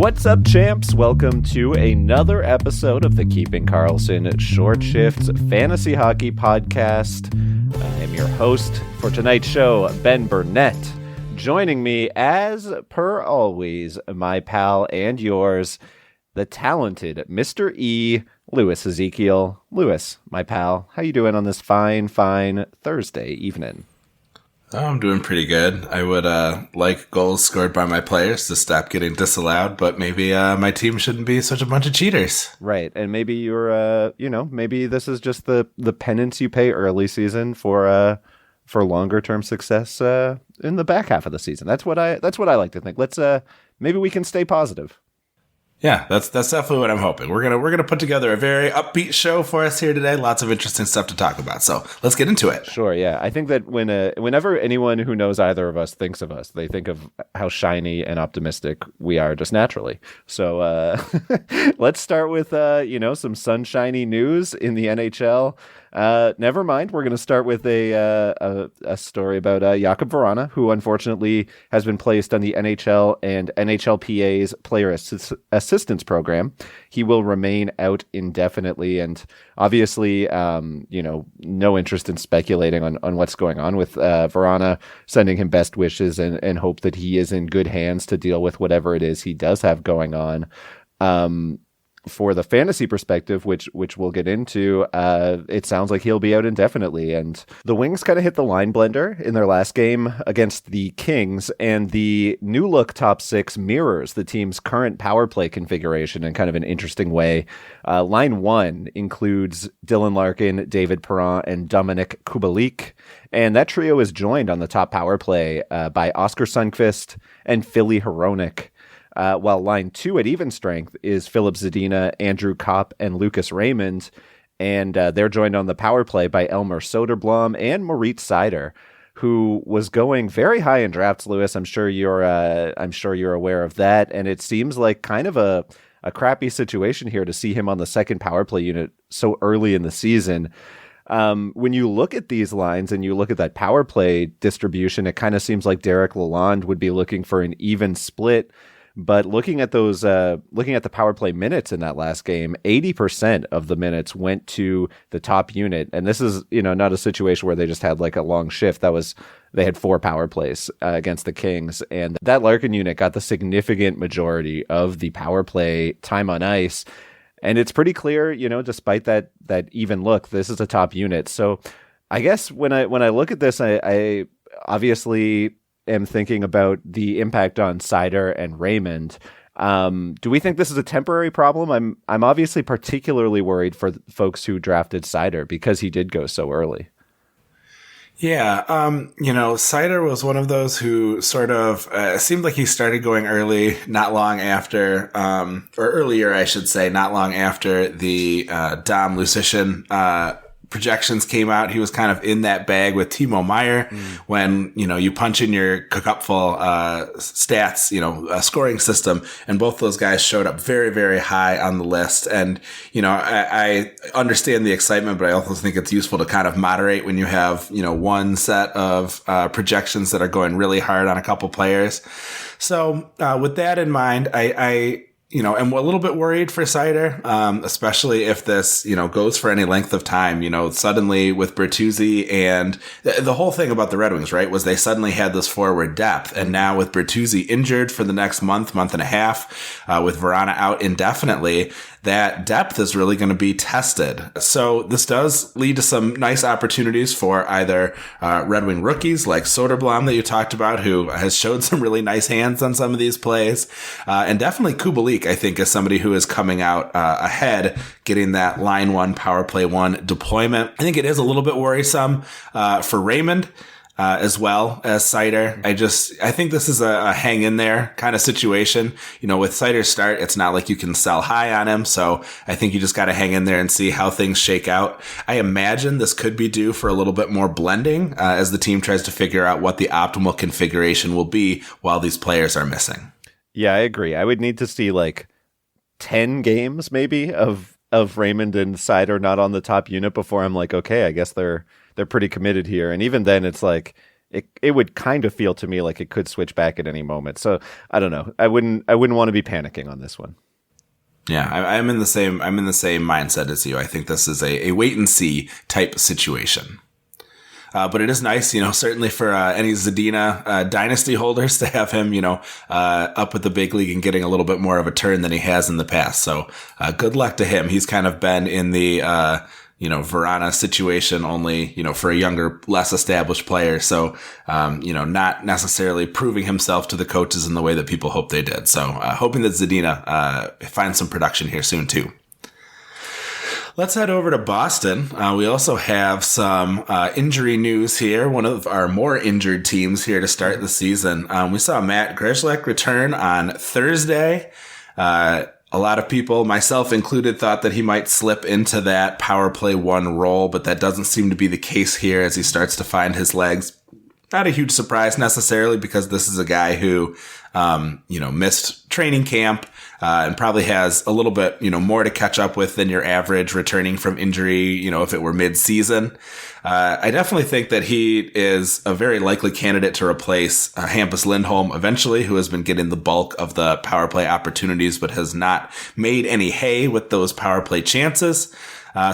What's up, champs? Welcome to another episode of the Keeping Karlsson Short Shifts Fantasy Hockey Podcast. I am your host for tonight's show, Ben Burnett. Joining me, as per always, my pal and yours, the talented Mr. E, Louis Ezekiel. Louis, my pal, how you doing on this fine Thursday evening? Oh, I'm doing pretty good. I would like goals scored by my players to stop getting disallowed, but maybe my team shouldn't be such a bunch of cheaters. Right, and maybe you're, maybe this is just the penance you pay early season for longer term success in the back half of the season. That's what I like to think. Let's maybe we can stay positive. Yeah, that's definitely what I'm hoping. We're gonna put together a very upbeat show for us here today. Lots of interesting stuff to talk about. So let's get into it. Sure. Yeah, I think that whenever anyone who knows either of us thinks of us, they think of how shiny and optimistic we are just naturally. So let's start with some sunshiny news in the NHL. Never mind. We're going to start with a story about Jakub Vrana, who unfortunately has been placed on the NHL and NHLPA's Player Assistance Program. He will remain out indefinitely, and obviously, no interest in speculating on what's going on with Vrana. Sending him best wishes and hope that he is in good hands to deal with whatever it is he does have going on. For the fantasy perspective, which we'll get into, it sounds like he'll be out indefinitely. And the Wings kind of hit the line blender in their last game against the Kings, and the new look top six mirrors the team's current power play configuration in kind of an interesting way. Line one includes Dylan Larkin, David Perron, and Dominik Kubalik. And that trio is joined on the top power play by Oskar Sundqvist and Philly Hronek. While line two at even strength is Philip Zadina, Andrew Kopp, and Lucas Raymond, and they're joined on the power play by Elmer Soderblom and Moritz Seider, who was going very high in drafts. Louis, I'm sure you're aware of that, and it seems like kind of a crappy situation here to see him on the second power play unit so early in the season. When you look at these lines and you look at that power play distribution, it kind of seems like Derek Lalonde would be looking for an even split. But looking at the power play minutes in that last game, 80% of the minutes went to the top unit. And this is, not a situation where they just had like a long shift. They had 4 power plays against the Kings. And that Larkin unit got the significant majority of the power play time on ice. And it's pretty clear, despite that even look, this is a top unit. So I guess when I look at this, I obviously am thinking about the impact on Seider and Raymond. Do we think this is a temporary problem? I'm obviously particularly worried for folks who drafted Seider because he did go so early. Yeah, Seider was one of those who sort of seemed like he started going early, not long after, or earlier, I should say, not long after the Dom Lucian projections came out. He was kind of in that bag with Timo Meier when, you punch in your cupful stats, a scoring system, and both those guys showed up very, very high on the list. And, I understand the excitement, but I also think it's useful to kind of moderate when you have, one set of projections that are going really hard on a couple players. So with that in mind, I'm a little bit worried for Seider, especially if this, goes for any length of time. Suddenly with Bertuzzi, and the whole thing about the Red Wings, right, was they suddenly had this forward depth. And now with Bertuzzi injured for the next month and a half, with Vrana out indefinitely, that depth is really going to be tested. So this does lead to some nice opportunities for either Red Wing rookies like Soderblom that you talked about, who has showed some really nice hands on some of these plays, and definitely Kubalik, I think, is somebody who is coming out ahead, getting that line one, power play one deployment. I think it is a little bit worrisome for Raymond. As well as Seider. I think this is a hang in there kind of situation. With Seider's start, it's not like you can sell high on him. So I think you just got to hang in there and see how things shake out. I imagine this could be due for a little bit more blending as the team tries to figure out what the optimal configuration will be while these players are missing. Yeah, I agree. I would need to see like 10 games maybe of Raymond and Seider not on the top unit before I'm like, okay, I guess they're pretty committed here. And even then it's like, it would kind of feel to me like it could switch back at any moment. So I don't know. I wouldn't want to be panicking on this one. Yeah, I'm in the same mindset as you. I think this is a wait and see type situation. But it is nice, certainly for any Zadina dynasty holders to have him, up with the big league and getting a little bit more of a turn than he has in the past. So good luck to him. He's kind of been in the Verana situation only, for a younger, less established player. So, not necessarily proving himself to the coaches in the way that people hope they did. So, hoping that Zadina finds some production here soon too. Let's head over to Boston. We also have some injury news here. One of our more injured teams here to start the season. We saw Matt Grzelcyk return on Thursday. A lot of people, myself included, thought that he might slip into that power play one role, but that doesn't seem to be the case here as he starts to find his legs. Not a huge surprise necessarily, because this is a guy who, missed training camp, and probably has a little bit, more to catch up with than your average returning from injury, if it were mid-season. I definitely think that he is a very likely candidate to replace Hampus Lindholm eventually, who has been getting the bulk of the power play opportunities, but has not made any hay with those power play chances.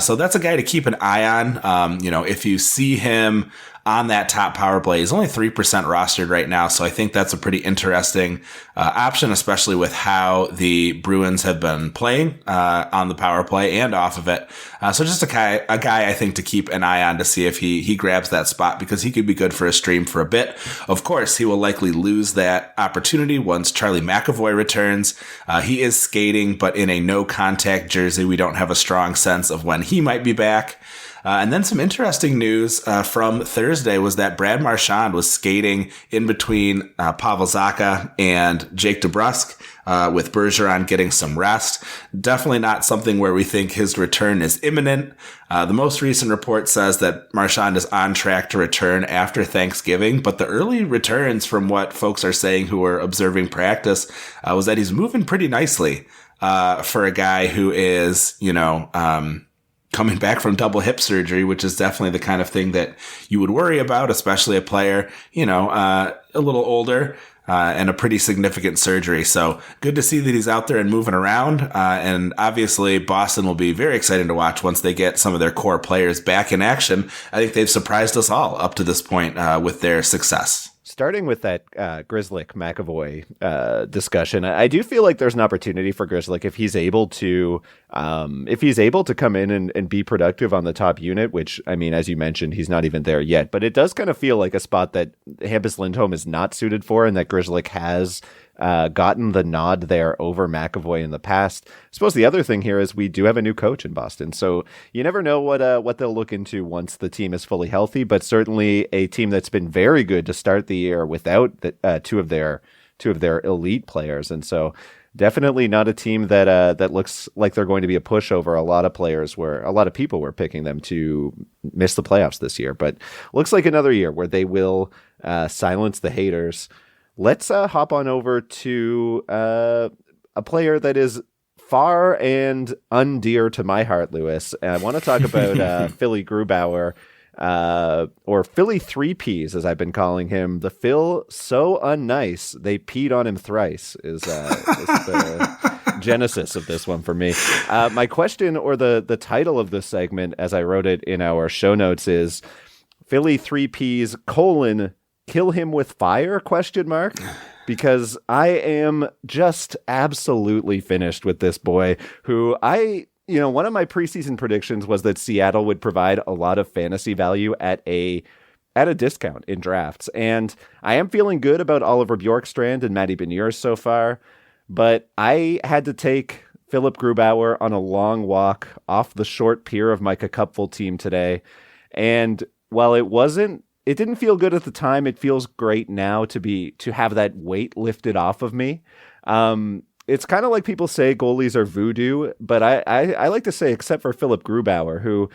So that's a guy to keep an eye on. If you see him on that top power play, he's only 3% rostered right now. So I think that's a pretty interesting option, especially with how the Bruins have been playing on the power play and off of it. So just a guy I think to keep an eye on to see if he grabs that spot, because he could be good for a stream for a bit. Of course, he will likely lose that opportunity once Charlie McAvoy returns. He is skating, but in a no contact jersey. We don't have a strong sense of when he might be back. And then some interesting news from Thursday was that Brad Marchand was skating in between Pavel Zacha and Jake DeBrusk, with Bergeron getting some rest. Definitely not something where we think his return is imminent. The most recent report says that Marchand is on track to return after Thanksgiving, but the early returns from what folks are saying who are observing practice was that he's moving pretty nicely for a guy who is, coming back from double hip surgery, which is definitely the kind of thing that you would worry about, especially a player, a little older, and a pretty significant surgery. So good to see that he's out there and moving around. And obviously Boston will be very excited to watch once they get some of their core players back in action. I think they've surprised us all up to this point with their success. Starting with that Grzelcyk McAvoy discussion, I do feel like there's an opportunity for Grzelcyk if he's able to come in and be productive on the top unit, which, I mean, as you mentioned, he's not even there yet. But it does kind of feel like a spot that Hampus Lindholm is not suited for, and that Grzelcyk has gotten the nod there over McAvoy in the past. I suppose the other thing here is we do have a new coach in Boston, so you never know what they'll look into once the team is fully healthy. But certainly a team that's been very good to start the year without two of their elite players, and so definitely not a team that looks like they're going to be a pushover. A lot of people were picking them to miss the playoffs this year, but looks like another year where they will silence the haters. Let's hop on over to a player that is far and undear to my heart, Lewis. And I want to talk about Philly Grubauer, or Philly 3Ps, as I've been calling him. The Phil so unnice, they peed on him thrice is the genesis of this one for me. My question, or the title of this segment, as I wrote it in our show notes, is Philly 3Ps, kill him with fire, ? Because I am just absolutely finished with this boy who one of my preseason predictions was that Seattle would provide a lot of fantasy value at a discount in drafts. And I am feeling good about Oliver Bjorkstrand and Matty Beniers so far, but I had to take Philip Grubauer on a long walk off the short pier of my Cupful team today. And while it didn't feel good at the time, it feels great now to have that weight lifted off of me. It's kind of like people say goalies are voodoo, but I like to say, except for Philip Grubauer, who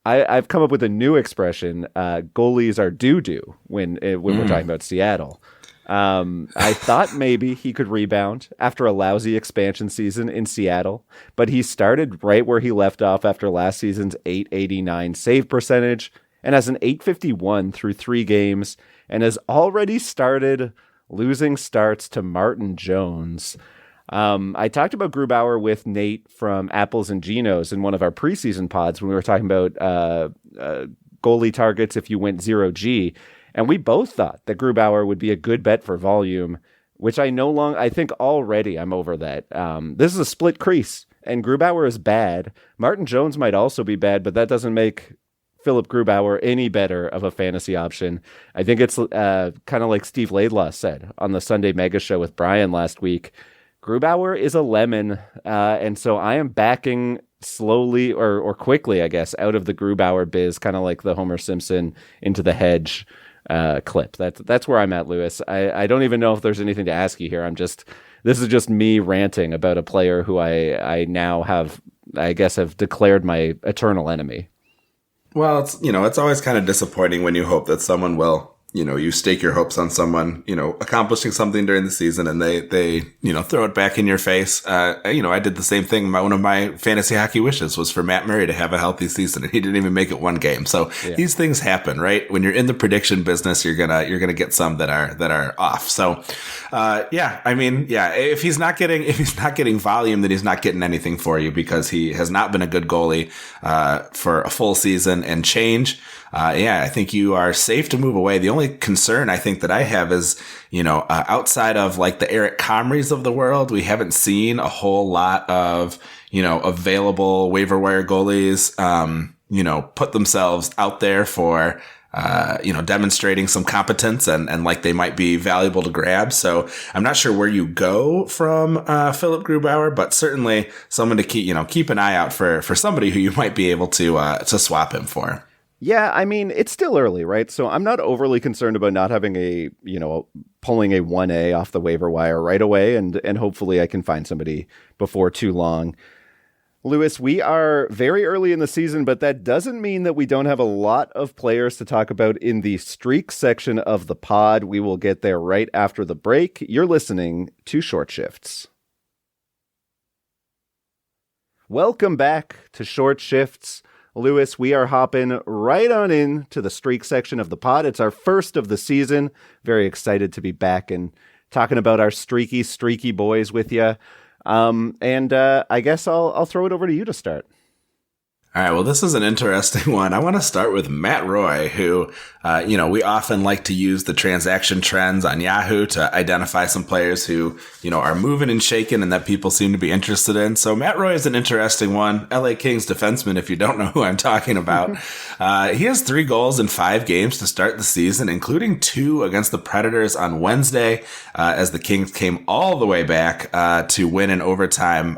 I've come up with a new expression, goalies are doo-doo when we're talking about Seattle. I thought maybe he could rebound after a lousy expansion season in Seattle, but he started right where he left off after last season's .889 save percentage, and has an .851 through 3 games, and has already started losing starts to Martin Jones. I talked about Grubauer with Nate from Apples and Genos in one of our preseason pods when we were talking about goalie targets if you went 0G. And we both thought that Grubauer would be a good bet for volume, which I think already I'm over that. This is a split crease, and Grubauer is bad. Martin Jones might also be bad, but that doesn't make Philip Grubauer any better of a fantasy option. I think it's kind of like Steve Laidlaw said on the Sunday Mega Show with Brian last week. Grubauer is a lemon, and so I am backing slowly or quickly, I guess, out of the Grubauer biz, kind of like the Homer Simpson into the hedge clip. That's where I'm at, Lewis. I don't even know if there's anything to ask you here. This is just me ranting about a player who I now have, I guess, have declared my eternal enemy. Well, it's always kind of disappointing when you hope that someone will, you stake your hopes on someone, accomplishing something during the season and they throw it back in your face. I did the same thing. One of my fantasy hockey wishes was for Matt Murray to have a healthy season, and he didn't even make it one game. So These things happen, right? When you're in the prediction business, you're gonna get some that are off. So, if he's not getting volume, then he's not getting anything for you because he has not been a good goalie, for a full season and change. I think you are safe to move away. The only concern I think that I have is, outside of like the Eric Comries of the world, we haven't seen a whole lot of, available waiver wire goalies, put themselves out there for, demonstrating some competence and like they might be valuable to grab. So I'm not sure where you go from, Philip Grubauer, but certainly someone to keep an eye out for somebody who you might be able to swap him for. Yeah, I mean, it's still early, right? So I'm not overly concerned about not having pulling a 1A off the waiver wire right away, and hopefully I can find somebody before too long. Lewis, we are very early in the season, but that doesn't mean that we don't have a lot of players to talk about in the streak section of the pod. We will get there right after the break. You're listening to Short Shifts. Welcome back to Short Shifts. Lewis, we are hopping right on in to the streak section of the pod. It's our first of the season. Very excited to be back and talking about our streaky boys with you. I guess I'll throw it over to you to start. All right, well, this is an interesting one. I want to start with Matt Roy, who, we often like to use the transaction trends on Yahoo to identify some players who, are moving and shaking and that people seem to be interested in. So Matt Roy is an interesting one. LA Kings defenseman, if you don't know who I'm talking about. He has 3 goals in 5 games to start the season, including 2 against the Predators on Wednesday, as the Kings came all the way back to win in overtime.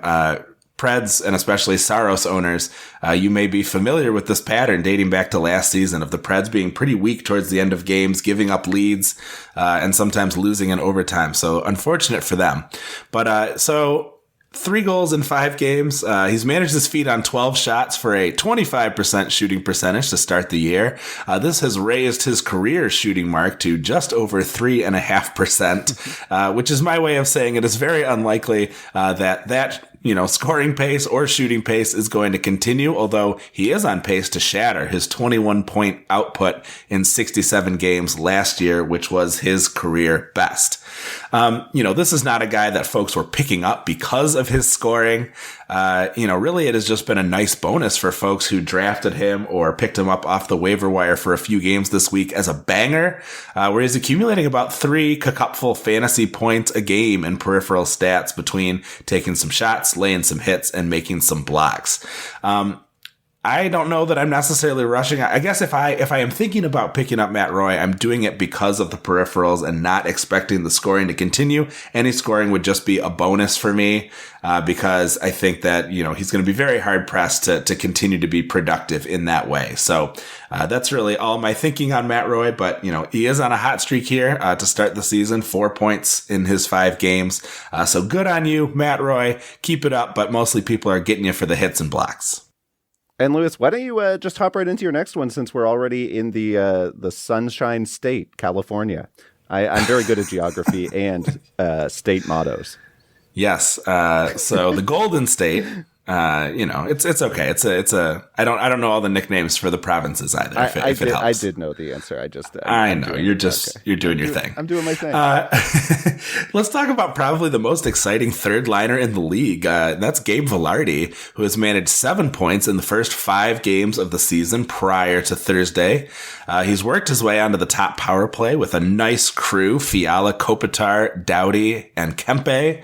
Preds and especially Saros owners, you may be familiar with this pattern dating back to last season of the Preds being pretty weak towards the end of games, giving up leads, and sometimes losing in overtime. So unfortunate for them. But, 3 goals in 5 games. He's managed his feet on 12 shots for a 25% shooting percentage to start the year. This has raised his career shooting mark to just over 3.5%, which is my way of saying it is very unlikely that scoring pace or shooting pace is going to continue, although he is on pace to shatter his 21-point output in 67 games last year, which was his career best. This is not a guy that folks were picking up because of his scoring. Really it has just been a nice bonus for folks who drafted him or picked him up off the waiver wire for a few games this week as a banger, where he's accumulating about 3 cupful fantasy points a game in peripheral stats between taking some shots, laying some hits, and making some blocks. I don't know that I'm necessarily rushing. I guess if I am thinking about picking up Matt Roy, I'm doing it because of the peripherals and not expecting the scoring to continue. Any scoring would just be a bonus for me, because I think that, he's going to be very hard pressed to continue to be productive in that way. So, that's really all my thinking on Matt Roy, but, he is on a hot streak here, to start the season, 4 points in his 5 games. So good on you, Matt Roy. Keep it up, but mostly people are getting you for the hits and blocks. And Lewis, why don't you just hop right into your next one, since we're already in the Sunshine State, California. I'm very good at geography and state mottos. Yes. So the Golden State, It's okay. I don't know all the nicknames for the provinces either. If it helps, I did know the answer. I I'm know doing, you're doing your thing. I'm doing my thing. Let's talk about probably the most exciting third liner in the league. That's Gabe Vilardi, who has managed 7 points in the first 5 games of the season prior to Thursday. He's worked his way onto the top power play with a nice crew: Fiala, Kopitar, Doughty, and Kempe.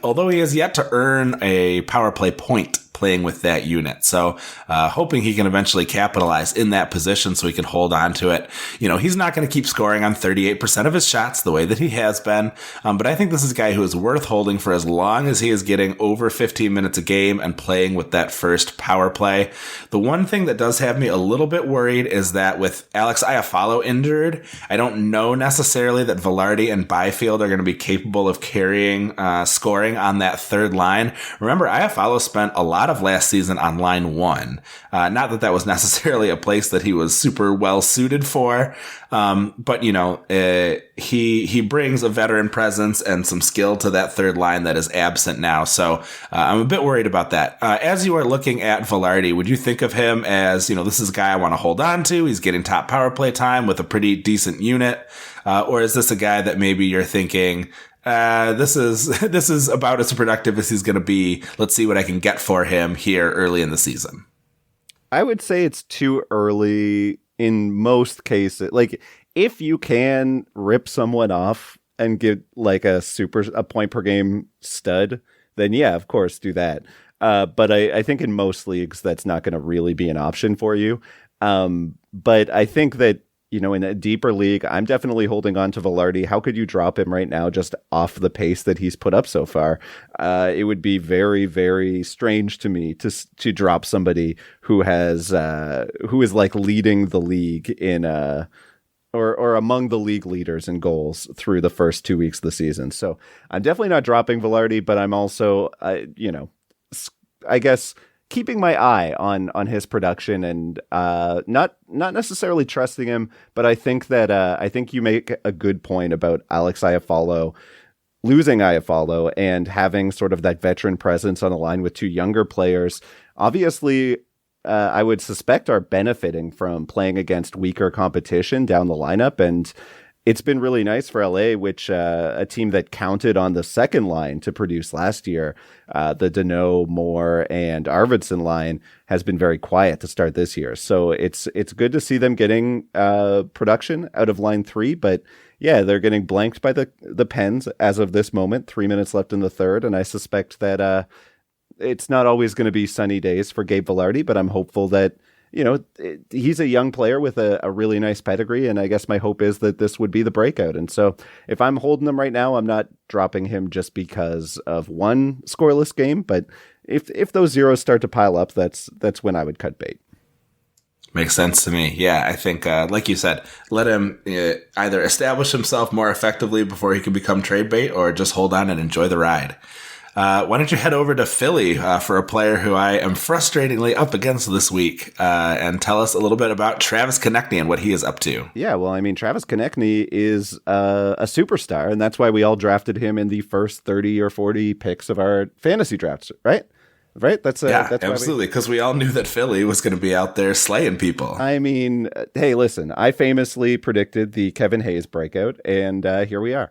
Although he has yet to earn a power play point playing with that unit. So hoping he can eventually capitalize in that position so he can hold on to it. He's not going to keep scoring on 38% of his shots the way that he has been. But I think this is a guy who is worth holding for as long as he is getting over 15 minutes a game and playing with that first power play. The one thing that does have me a little bit worried is that with Alex Iafallo injured, I don't know necessarily that Vilardi and Byfield are going to be capable of carrying scoring on that third line. Remember, Iafallo spent a lot of last season on line 1. Not that was necessarily a place that he was super well suited for. But he brings a veteran presence and some skill to that third line that is absent now. So I'm a bit worried about that. As you are looking at Vilardi, would you think of him as, this is a guy I want to hold on to? He's getting top power play time with a pretty decent unit. Or is this a guy that maybe you're thinking, this is about as productive as he's going to be. Let's see what I can get for him here early in the season. I would say it's too early in most cases. Like, if you can rip someone off and get like a point per game stud, then yeah, of course, do that. But I think in most leagues, that's not going to really be an option for you. But I think that, in a deeper league, I'm definitely holding on to Vilardi. How could you drop him right now just off the pace that he's put up so far? It would be very, very strange to me to drop somebody who is like leading the league in or among the league leaders in goals through the first 2 weeks of the season. So I'm definitely not dropping Vilardi, but I'm also, I guess, keeping my eye on his production and not necessarily trusting him, but I think that I think you make a good point about Alex Iafallo, losing Iafallo and having sort of that veteran presence on the line with 2 younger players. Obviously, I would suspect are benefiting from playing against weaker competition down the lineup, and it's been really nice for LA, which a team that counted on the second line to produce last year, the Deneau, Moore, and Arvidsson line has been very quiet to start this year. So it's good to see them getting production out of line 3, but yeah, they're getting blanked by the Pens as of this moment. 3 minutes left in the third, and I suspect that it's not always going to be sunny days for Gabe Vilardi, but I'm hopeful that he's a young player with a really nice pedigree, and I guess my hope is that this would be the breakout. And so if I'm holding him right now, I'm not dropping him just because of one scoreless game, but if those zeros start to pile up, that's when I would cut bait. Makes sense to me. Yeah, I think, like you said, let him either establish himself more effectively before he can become trade bait, or just hold on and enjoy the ride. Why don't you head over to Philly for a player who I am frustratingly up against this week, and tell us a little bit about Travis Konecny and what he is up to. Yeah, well, I mean, Travis Konecny is a superstar, and that's why we all drafted him in the first 30 or 40 picks of our fantasy drafts, right? Right? That's absolutely, because we all knew that Philly was going to be out there slaying people. I mean, hey, listen, I famously predicted the Kevin Hayes breakout, and here we are.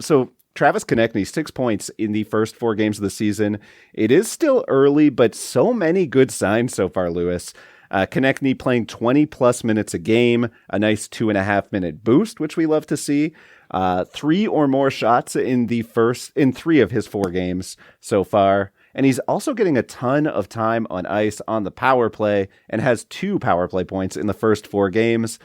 So Travis Konecny, 6 points in the first 4 games of the season. It is still early, but so many good signs so far, Lewis. Konecny playing 20-plus minutes a game, a nice 2.5-minute boost, which we love to see. 3 or more shots in 3 of his 4 games so far. And he's also getting a ton of time on ice on the power play and has 2 power play points in the first 4 games.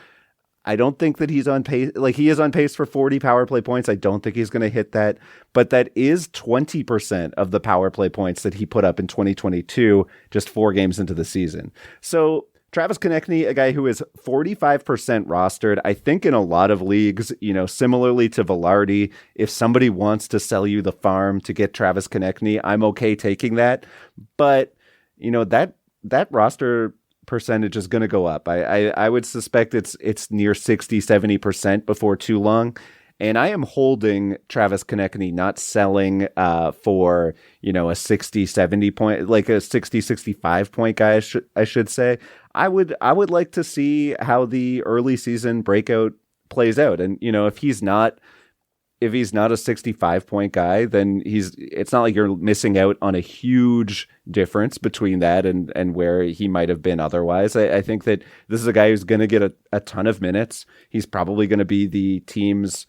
I don't think that he's on pace. Like, he is on pace for 40 power play points. I don't think he's going to hit that, but that is 20% of the power play points that he put up in 2022, just 4 games into the season. So Travis Konecny, a guy who is 45% rostered, I think in a lot of leagues, similarly to Vilardi, if somebody wants to sell you the farm to get Travis Konecny, I'm okay taking that. But, that roster percentage is going to go up. I would suspect it's near 60-70% before too long. And I am holding Travis Konecny, not selling for, a 60, 70 point, like a 60, 65 point guy, I should say. I would like to see how the early season breakout plays out. And, if he's not a 65 point guy, then it's not like you're missing out on a huge difference between that and where he might have been otherwise. I think that this is a guy who's going to get a ton of minutes. He's probably going to be the team's,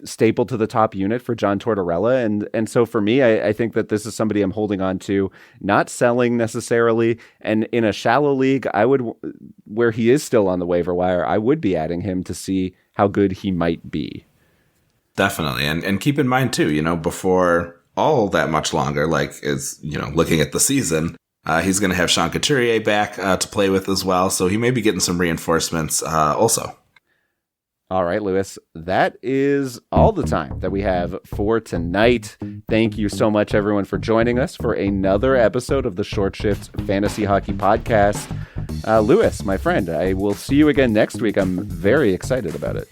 staple to the top unit for John Tortorella. And so for me, I think that this is somebody I'm holding on to, not selling necessarily. And in a shallow league, where he is still on the waiver wire, I would be adding him to see how good he might be. Definitely. And keep in mind too, before all that much longer, looking at the season, he's going to have Sean Couturier back to play with as well. So he may be getting some reinforcements also. All right, Lewis, that is all the time that we have for tonight. Thank you so much, everyone, for joining us for another episode of the Short Shift Fantasy Hockey Podcast. Lewis, my friend, I will see you again next week. I'm very excited about it.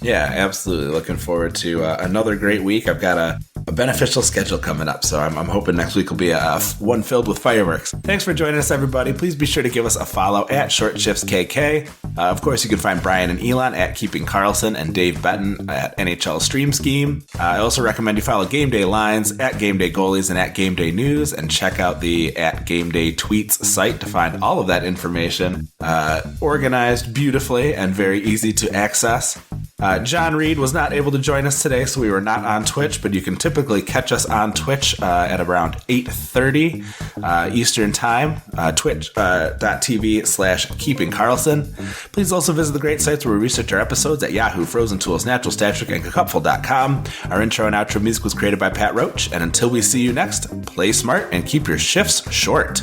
Yeah, absolutely. Looking forward to another great week. I've got a beneficial schedule coming up, so I'm hoping next week will be one filled with fireworks. Thanks for joining us, everybody. Please be sure to give us a follow at Short Shifts KK. Of course, you can find Brian and Elon at Keeping Carlson and Dave Betton at NHL Stream Scheme. I also recommend you follow Game Day Lines at Game Day Goalies and at Game Day News, and check out the at Game Day Tweets site to find all of that information organized beautifully and very easy to access. John Reed was not able to join us today, so we were not on Twitch, but you can typically catch us on Twitch at around 8:30 Eastern Time, twitch.tv/Keeping Carlson. Please also visit the great sites where we research our episodes at Yahoo, Frozen Tools, Natural Stat Trick, and Cupful.com. Our intro and outro music was created by Pat Roach, and until we see you next, play smart and keep your shifts short.